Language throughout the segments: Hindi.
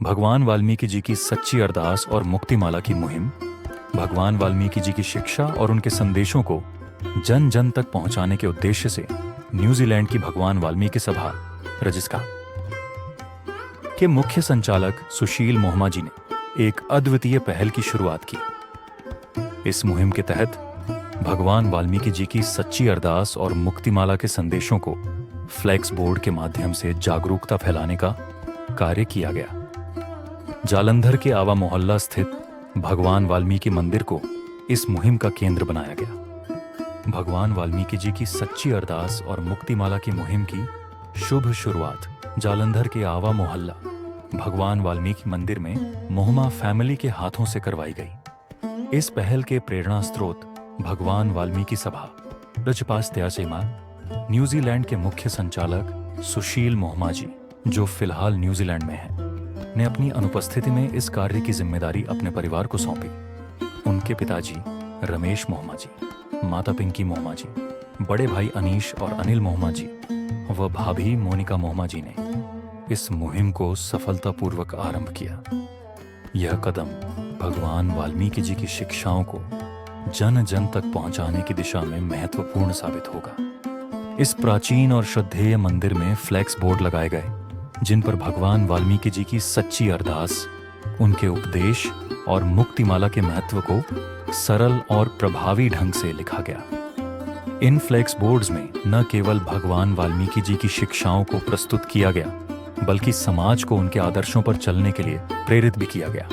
भगवान वाल्मीकि जी की सच्ची अरदास और मुक्तिमाला की मुहिम, भगवान वाल्मीकि जी की शिक्षा और उनके संदेशों को जन जन तक पहुंचाने के उद्देश्य से न्यूजीलैंड की भगवान वाल्मीकि सभा रजिस्का के मुख्य संचालक सुशील मोहमा जी ने एक अद्वितीय पहल की शुरुआत की। इस मुहिम के तहत भगवान वाल्मीकि जी की सच्ची अरदास और मुक्तिमाला के संदेशों को फ्लैक्स बोर्ड के माध्यम से जागरूकता फैलाने का कार्य किया गया। जालंधर के आवा मोहल्ला स्थित भगवान वाल्मीकि मंदिर को इस मुहिम का केंद्र बनाया गया। भगवान वाल्मीकि जी की सच्ची अरदास और मुक्तिमाला की मुहिम की शुभ शुरुआत जालंधर के आवा मोहल्ला भगवान वाल्मीकि मंदिर में मोहमा फैमिली के हाथों से करवाई गई। इस पहल के प्रेरणा स्रोत भगवान वाल्मीकि सभा रजपास्त्याचेमा न्यूजीलैंड के मुख्य संचालक सुशील मोहमा जी, जो फिलहाल न्यूजीलैंड में हैं, ने अपनी अनुपस्थिति में इस कार्य की जिम्मेदारी अपने परिवार को सौंपी। उनके पिताजी रमेश मोहमा जी, माता पिंकी मोहमा जी, बड़े भाई अनीश और अनिल मोहमा जी व भाभी मोनिका मोहमा जी ने इस मुहिम को सफलतापूर्वक आरंभ किया। यह कदम भगवान वाल्मीकि जी की शिक्षाओं को जन जन तक पहुंचाने की दिशा में महत्वपूर्ण साबित होगा। इस प्राचीन और श्रद्धेय मंदिर में फ्लैक्स बोर्ड लगाए गए, जिन पर भगवान वाल्मीकि जी की सच्ची अरदास, उनके उपदेश और मुक्तिमाला के महत्व को सरल और प्रभावी ढंग से लिखा गया। इन फ्लैक्स बोर्ड्स में न केवल भगवान वाल्मीकि जी की शिक्षाओं को प्रस्तुत किया गया, बल्कि समाज को उनके आदर्शों पर चलने के लिए प्रेरित भी किया गया।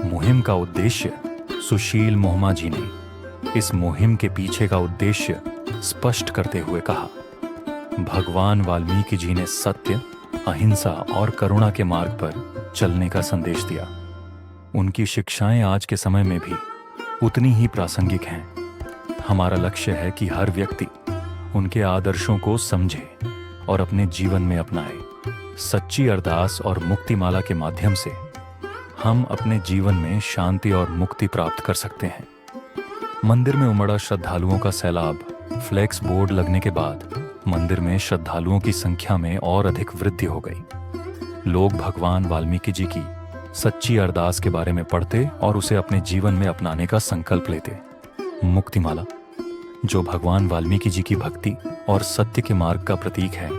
मुहिम का उद्देश्य, सुशील मोहमा जी ने इस मुहिम के पीछे का उद्देश्य स्पष्ट करते हुए कहा, भगवान वाल्मीकि जी ने सत्य, अहिंसा और करुणा के मार्ग पर चलने का संदेश दिया। उनकी शिक्षाएं आज के समय में भी उतनी ही प्रासंगिक हैं। हमारा लक्ष्य है कि हर व्यक्ति उनके आदर्शों को समझे और अपने जीवन में अपनाए। सच्ची अरदास और मुक्तिमाला के माध्यम से हम अपने जीवन में शांति और मुक्ति प्राप्त कर सकते हैं। मंदिर में उमड़ा श्रद्धालुओं का सैलाब, फ्लैक्स बोर्ड लगने के बाद मंदिर में श्रद्धालुओं की संख्या में और अधिक वृद्धि हो गई। लोग भगवान वाल्मीकि जी की सच्ची अरदास के बारे में पढ़ते और उसे अपने जीवन में अपनाने का संकल्प लेते। मुक्तिमाला, जो भगवान वाल्मीकि जी की भक्ति और सत्य के मार्ग का प्रतीक है,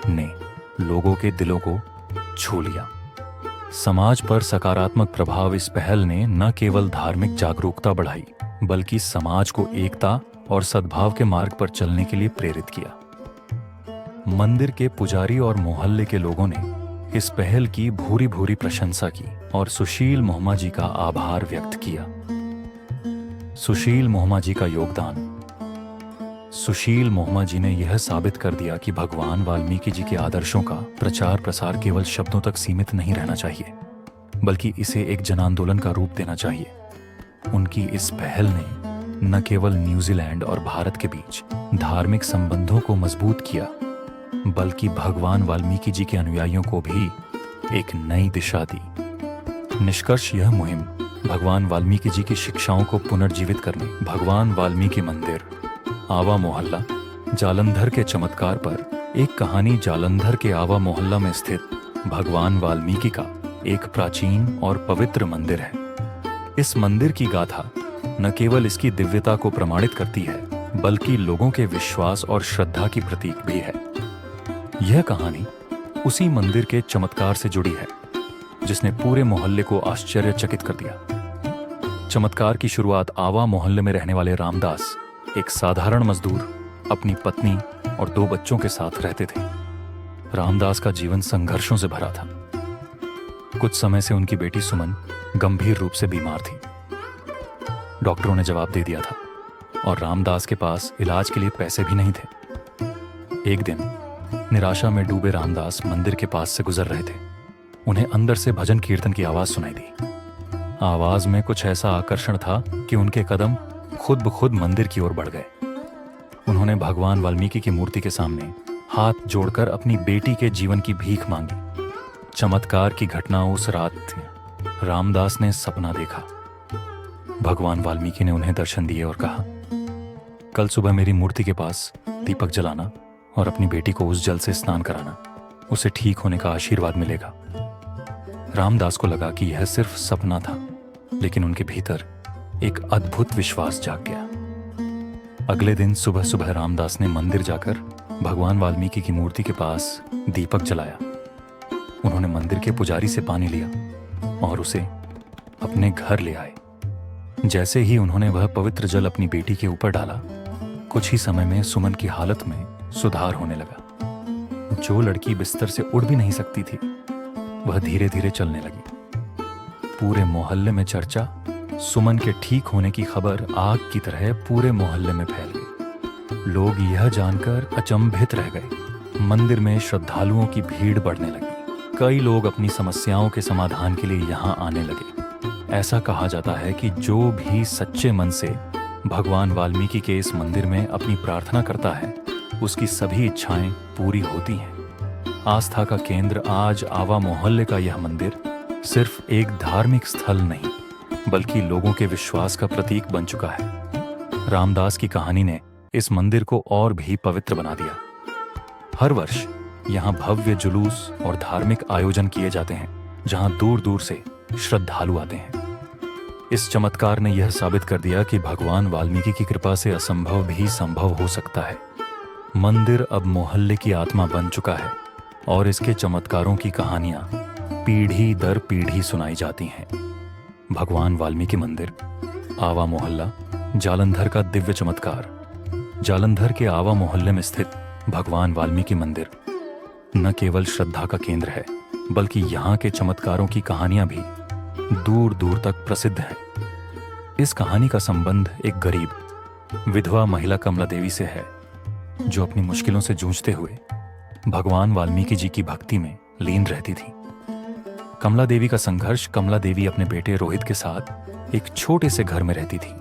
ने लोगों के दिलों को छू लिया। समाज पर सकारात्मक प्रभाव इस पहल ने न केवल धार्मिक जागरूकता बढ़ाई, बल्कि समाज को एकता और सद्भाव के मार्ग पर चलने के लिए प्रेरित किया। मंदिर के पुजारी और मोहल्ले के लोगों ने इस पहल की भूरी भूरी प्रशंसा की और सुशील मोहमा जी का आभार व्यक्त किया। सुशील मोहमा जी का योगदान। सुशील मोहमा जी ने यह साबित कर दिया कि भगवान वाल्मीकि जी के आदर्शों का प्रचार प्रसार केवल शब्दों तक सीमित नहीं रहना चाहिए, बल्कि इसे एक जन आंदोलन का रूप देना चाहिए। उनकी इस पहल ने न केवल न्यूजीलैंड और भारत के बीच धार्मिक संबंधों को मजबूत किया, बल्कि भगवान वाल्मीकि जी के अनुयायियों को भी एक नई दिशा दी। निष्कर्ष, यह मुहिम भगवान वाल्मीकि जी की शिक्षाओं को पुनर्जीवित करने, भगवान वाल्मीकि मंदिर, आवा मोहल्ला, जालंधर के चमत्कार पर एक कहानी। जालंधर के आवा मोहल्ला में स्थित भगवान वाल्मीकि का एक प्राचीन और पवित्र मंदिर है। इस मंदिर की गाथा न केवल इसकी दिव्यता को प्रमाणित करती है, बल्कि लोगों के विश्वास और श्रद्धा की प्रतीक भी है। यह कहानी उसी मंदिर के चमत्कार से जुड़ी है, जिसने पूरे मोहल्ले को आश्चर्यचकित कर दिया। चमत्कार की शुरुआत आवा मोहल्ले में रहने वाले रामदास, एक साधारण मजदूर, अपनी पत्नी और 2 बच्चों के साथ रहते थे। रामदास का जीवन संघर्षों से भरा था। कुछ समय से उनकी बेटी सुमन गंभीर रूप से बीमार थी। डॉक्टरों ने जवाब दे दिया था और रामदास के पास इलाज के लिए पैसे भी नहीं थे। एक दिन निराशा में डूबे रामदास मंदिर के पास से गुजर रहे थे। उन्हें अंदर से भजन कीर्तन की आवाज सुनाई दी। आवाज में कुछ ऐसा आकर्षण था कि उनके कदम खुद ब खुद मंदिर की ओर बढ़ गए। उन्होंने भगवान वाल्मीकि की मूर्ति के सामने हाथ जोड़कर अपनी बेटी के जीवन की भीख मांगी। चमत्कार की घटना उस रात थी। रामदास ने सपना देखा। भगवान वाल्मीकि ने उन्हें दर्शन दिए और कहा, कल सुबह मेरी मूर्ति के पास दीपक जलाना और अपनी बेटी को उस जल से स्नान कराना। उसे ठीक होने का आशीर्वाद मिलेगा। रामदास को लगा कि यह सिर्फ सपना था, लेकिन उनके भीतर एक अद्भुत विश्वास जाग गया। अगले दिन सुबह सुबह रामदास ने मंदिर जाकर भगवान वाल्मीकि की मूर्ति के पास दीपक जलाया। उन्होंने मंदिर के पुजारी से पानी लिया और उसे अपने घर ले आए। जैसे ही उन्होंने वह पवित्र जल अपनी बेटी के ऊपर डाला, कुछ ही समय में सुमन की हालत में सुधार होने लगा। जो लड़की बिस्तर से उठ भी नहीं सकती थी, वह धीरे धीरे चलने लगी। पूरे मोहल्ले में चर्चा, सुमन के ठीक होने की खबर आग की तरह पूरे मोहल्ले में फैल गई। लोग यह जानकर अचंभित रह गए। मंदिर में श्रद्धालुओं की भीड़ बढ़ने लगी। कई लोग अपनी समस्याओं के समाधान के लिए यहाँ आने लगे। ऐसा कहा जाता है कि जो भी सच्चे मन से भगवान वाल्मीकि के इस मंदिर में अपनी प्रार्थना करता है, उसकी सभी इच्छाएं पूरी होती हैं। आस्था का केंद्र आज आवा मोहल्ले का यह मंदिर सिर्फ एक धार्मिक स्थल नहीं, बल्कि लोगों के विश्वास का प्रतीक बन चुका है। रामदास की कहानी ने इस मंदिर को और भी पवित्र बना दिया। हर वर्ष यहाँ भव्य जुलूस और धार्मिक आयोजन किए जाते हैं, जहाँ दूर दूर से श्रद्धालु आते हैं। इस चमत्कार ने यह साबित कर दिया कि भगवान वाल्मीकि की कृपा से असंभव भी संभव हो सकता है। मंदिर अब मोहल्ले की आत्मा बन चुका है और इसके चमत्कारों की कहानियां पीढ़ी दर पीढ़ी सुनाई जाती हैं। भगवान वाल्मीकि मंदिर, आवा मोहल्ला, जालंधर का दिव्य चमत्कार। जालंधर के आवा मोहल्ले में स्थित भगवान वाल्मीकि मंदिर न केवल श्रद्धा का केंद्र है, बल्कि यहाँ के चमत्कारों की कहानियां भी दूर दूर तक प्रसिद्ध हैं। इस कहानी का संबंध एक गरीब विधवा महिला कमला देवी से है, जो अपनी मुश्किलों से जूझते हुए भगवान वाल्मीकि जी की भक्ति में लीन रहती थी। कमला देवी का संघर्ष। कमला देवी अपने बेटे रोहित के साथ एक छोटे से घर में रहती थी।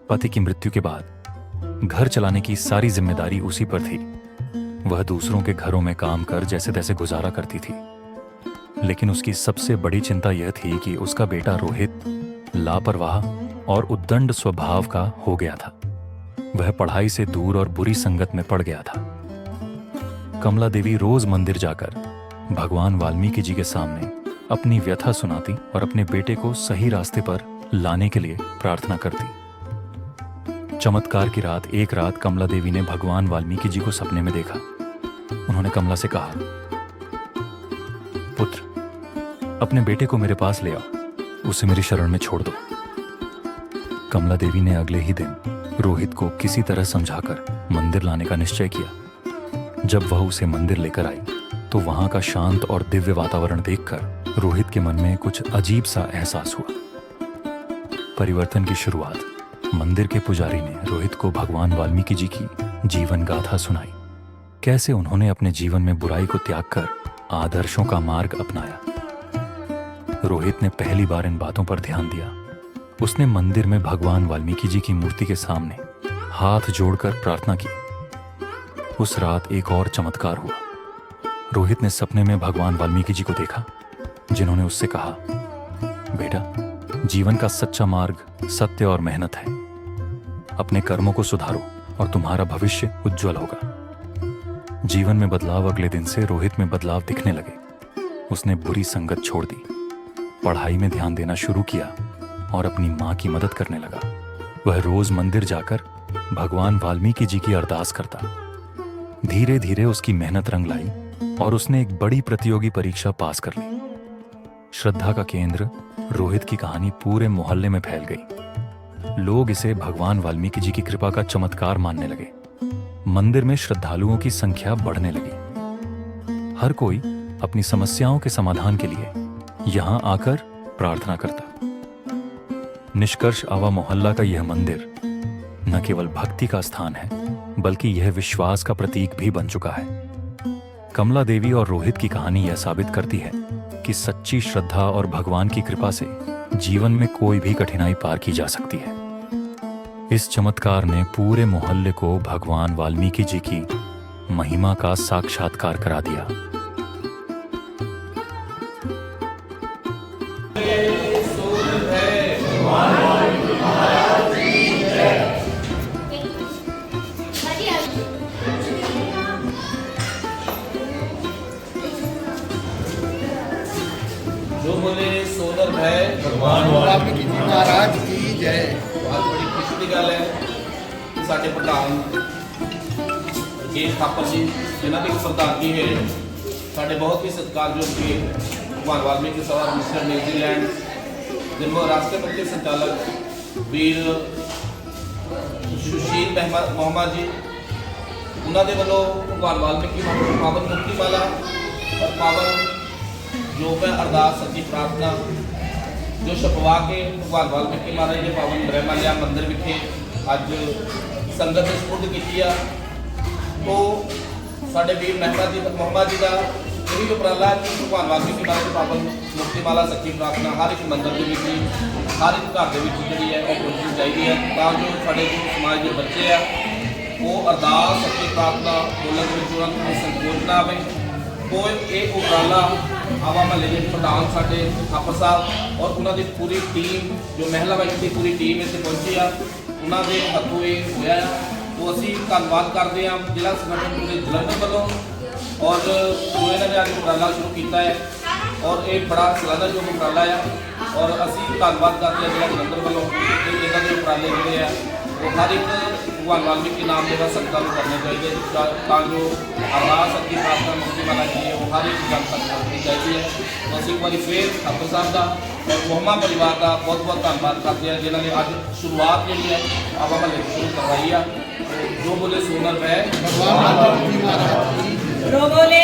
पति की मृत्यु के बाद घर चलाने की सारी जिम्मेदारी उसी पर थी। वह दूसरों के घरों में काम कर जैसे तैसे गुजारा करती थी, लेकिन उसकी सबसे बड़ी चिंता यह थी कि उसका बेटा रोहित लापरवाह और उद्दंड स्वभाव का हो गया था। वह पढ़ाई से दूर और बुरी संगत में पड़ गया था। कमला देवी रोज मंदिर जाकर भगवान वाल्मीकि जी के सामने अपनी व्यथा सुनाती और अपने बेटे को सही रास्ते पर लाने के लिए प्रार्थना करती। चमत्कार की रात, एक रात कमला देवी ने भगवान वाल्मीकि जी को सपने में देखा। उन्होंने कमला से कहा, पुत्र, अपने बेटे को मेरे पास ले आओ, उसे मेरी शरण में छोड़ दो। कमला देवी ने अगले ही दिन रोहित को किसी तरह समझाकर मंदिर लाने का निश्चय किया। जब वह उसे मंदिर लेकर आई, तो वहां का शांत और दिव्य वातावरण देखकर रोहित के मन में कुछ अजीब सा एहसास हुआ। परिवर्तन की शुरुआत। मंदिर के पुजारी ने रोहित को भगवान वाल्मीकि जी की जीवन गाथा सुनाई। कैसे उन्होंने अपने जीवन में बुराई को त्याग कर आदर्शों का मार्ग अपनाया। रोहित ने पहली बार इन बातों पर ध्यान दिया। उसने मंदिर में भगवान वाल्मीकि जी की मूर्ति के सामने हाथ जोड़कर प्रार्थना की। उस रात एक और चमत्कार हुआ। रोहित ने सपने में भगवान वाल्मीकि जी को देखा, जिन्होंने उससे कहा, बेटा, जीवन का सच्चा मार्ग सत्य और मेहनत है। अपने कर्मों को सुधारो और तुम्हारा भविष्य उज्जवल होगा। जीवन में बदलाव। अगले दिन से रोहित में बदलाव दिखने लगे। उसने बुरी संगत छोड़ दी, पढ़ाई में ध्यान देना शुरू किया और अपनी माँ की मदद करने लगा। वह रोज मंदिर जाकर भगवान वाल्मीकि जी की अरदास करता। धीरे धीरे उसकी मेहनत रंग लाई और उसने एक बड़ी प्रतियोगी परीक्षा पास कर ली। श्रद्धा का केंद्र रोहित की कहानी पूरे मोहल्ले में फैल गई। लोग इसे भगवान वाल्मीकि जी की कृपा का चमत्कार मानने लगे। मंदिर में श्रद्धालुओं की संख्या बढ़ने लगी। हर कोई अपनी समस्याओं के समाधान के लिए यहां आकर प्रार्थना करता। निष्कर्ष, आवा मोहल्ला का यह मंदिर न केवल भक्ति का स्थान है, बल्कि यह विश्वास का प्रतीक भी बन चुका है। कमला देवी और रोहित की कहानी यह साबित करती है कि सच्ची श्रद्धा और भगवान की कृपा से जीवन में कोई भी कठिनाई पार की जा सकती है। इस चमत्कार ने पूरे मोहल्ले को भगवान वाल्मीकि जी की महिमा का साक्षात्कार करा दिया। जो बोले सोनर भय भगवान वाल्मीकि जी महाराज की जय। आज बड़ी खुशी की गल है कि साडे प्रधान ਰਕੇਸ਼ ਥਾਪਰ जी जिन्हों की प्रधानगी है साडे बहुत ही सत्कारयोग के भगवान वाल्मीकि सभा मिनिस्टर न्यूजीलैंड जिनमें राष्ट्रपति संचालक वीर सुशील मोहम्मद जी उन्होंने वालों भगवान वाल्मीकि पावन मुक्ति माला और पावन योग है अरदास सच्ची प्रार्थना जो छपवा के भगवान वाल्मीकि महाराज के पावन ब्रह्मालिया मंदिर विखे अज संगत ने सपुर्द की है। तो साडे वीर मोहम्मद जी का यही उपराला कि भगवान वाल्मीकि महाराज के पावन मुक्ति माला सच्ची प्रार्थना हर एक मंदिर के विच हर एक घर के विच जिहड़ी है वह पहुंचनी चाहिए है तां जो साडे समाज के बच्चे आ वो अरदास सच्ची प्रार्थना बोलण विच उन्हां नूं संकोच ना आवे। तो ये उपराला आवा महल्ले के प्रधान साडे थापर साहब और उन्होंने पूरी टीम जो महिला वाइज की पूरी टीम इत्थे पहुंची आ उन्होंने हत्थों ये होया। तो असी धन्यवाद करते हैं जिला संगठन पूरे जलंधर वालों और जो इन्होंने अज उपराला शुरू किया है और ये बड़ा सलाना जो उपराला है और असी धन्यवाद करते हैं जिला जलंधर वालों कि इन्हों के उपराले जोड़े है वो हर एक भगवान वाल्मीकि नाम जो संगतां को करने चाहिए तां जो अरदास सच्ची प्रार्थना मुक्ति माला जी है वो हर एक जन तक पहुँचनी चाहिए है। तो असी एक बार फिर ठाकुर साहब का और मोहम्मा परिवार का बहुत बहुत धन्यवाद करते हैं जिन्होंने अज शुरुआत जी है आवा महल्ले शुरू करवाई है। जो बोले सोनर है भगवान वाल्मीकि जी महाराज की जय। बोले